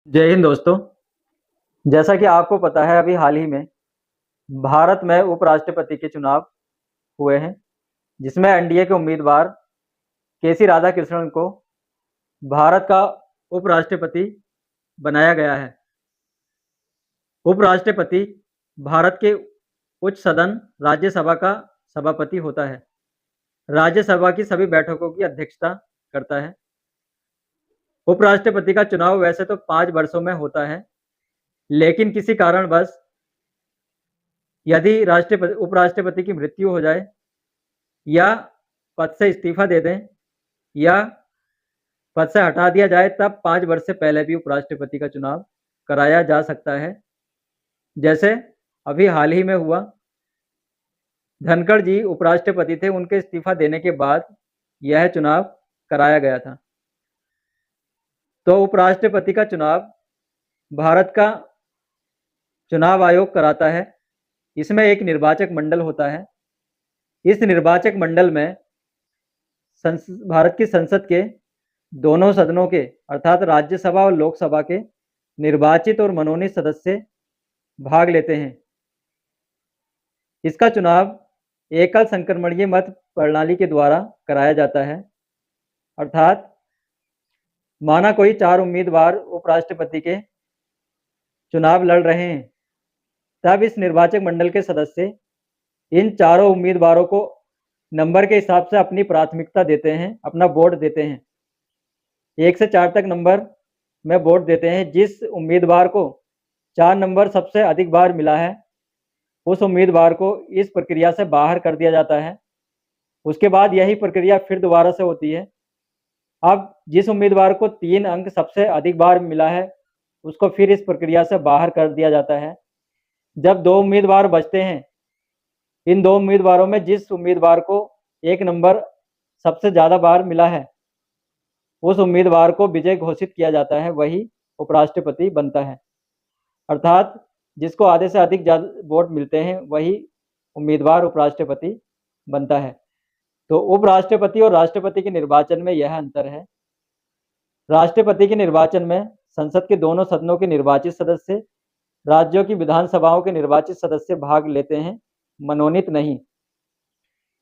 जय हिंद दोस्तों। जैसा कि आपको पता है, अभी हाल ही में भारत में उपराष्ट्रपति के चुनाव हुए हैं, जिसमें एनडीए के उम्मीदवार केसी राधाकृष्णन को भारत का उपराष्ट्रपति बनाया गया है। उपराष्ट्रपति भारत के उच्च सदन राज्यसभा का सभापति होता है। राज्यसभा की सभी बैठकों की अध्यक्षता करता है। उपराष्ट्रपति का चुनाव वैसे तो 5 वर्षों में होता है, लेकिन किसी कारणवश यदि उपराष्ट्रपति की मृत्यु हो जाए या पद से इस्तीफा दे दें या पद से हटा दिया जाए, तब 5 वर्ष से पहले भी उपराष्ट्रपति का चुनाव कराया जा सकता है। जैसे अभी हाल ही में हुआ, धनखड़ जी उपराष्ट्रपति थे, उनके इस्तीफा देने के बाद यह चुनाव कराया गया था। तो उपराष्ट्रपति का चुनाव भारत का चुनाव आयोग कराता है। इसमें एक निर्वाचक मंडल होता है। इस निर्वाचक मंडल में भारत की संसद के दोनों सदनों के अर्थात राज्यसभा और लोकसभा के निर्वाचित और मनोनीत सदस्य भाग लेते हैं। इसका चुनाव एकल संक्रमणीय मत प्रणाली के द्वारा कराया जाता है। अर्थात माना कोई 4 उम्मीदवार उपराष्ट्रपति के चुनाव लड़ रहे हैं, तब इस निर्वाचक मंडल के सदस्य इन चारों उम्मीदवारों को नंबर के हिसाब से अपनी प्राथमिकता देते हैं, अपना वोट देते हैं। 1 से 4 तक नंबर में वोट देते हैं। जिस उम्मीदवार को 4 नंबर सबसे अधिक बार मिला है, उस उम्मीदवार को इस प्रक्रिया से बाहर कर दिया जाता है। उसके बाद यही प्रक्रिया फिर दोबारा से होती है। अब जिस उम्मीदवार को 3 अंक सबसे अधिक बार मिला है, उसको फिर इस प्रक्रिया से बाहर कर दिया जाता है। जब 2 उम्मीदवार बचते हैं, इन 2 उम्मीदवारों में जिस उम्मीदवार को 1 नंबर सबसे ज़्यादा बार मिला है, उस उम्मीदवार को विजय घोषित किया जाता है, वही उपराष्ट्रपति बनता है। अर्थात जिसको आधे से अधिक वोट मिलते हैं, वही उम्मीदवार उपराष्ट्रपति बनता है। तो उपराष्ट्रपति और राष्ट्रपति के निर्वाचन में यह अंतर है। राष्ट्रपति के निर्वाचन में संसद के दोनों सदनों के निर्वाचित सदस्य, राज्यों की विधानसभाओं के निर्वाचित सदस्य भाग लेते हैं, मनोनीत नहीं।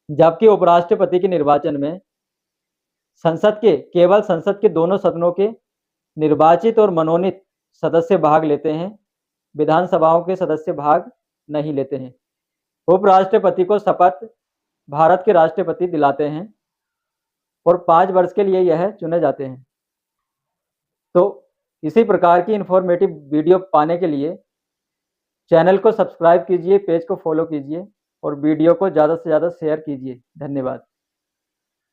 जबकि उपराष्ट्रपति के निर्वाचन में केवल संसद के दोनों सदनों के निर्वाचित और मनोनीत सदस्य भाग लेते हैं, विधानसभाओं के सदस्य भाग नहीं लेते हैं। उपराष्ट्रपति को शपथ भारत के राष्ट्रपति दिलाते हैं और 5 वर्ष के लिए यह चुने जाते हैं। तो इसी प्रकार की इंफॉर्मेटिव वीडियो पाने के लिए चैनल को सब्सक्राइब कीजिए, पेज को फॉलो कीजिए और वीडियो को ज़्यादा से ज़्यादा शेयर कीजिए। धन्यवाद।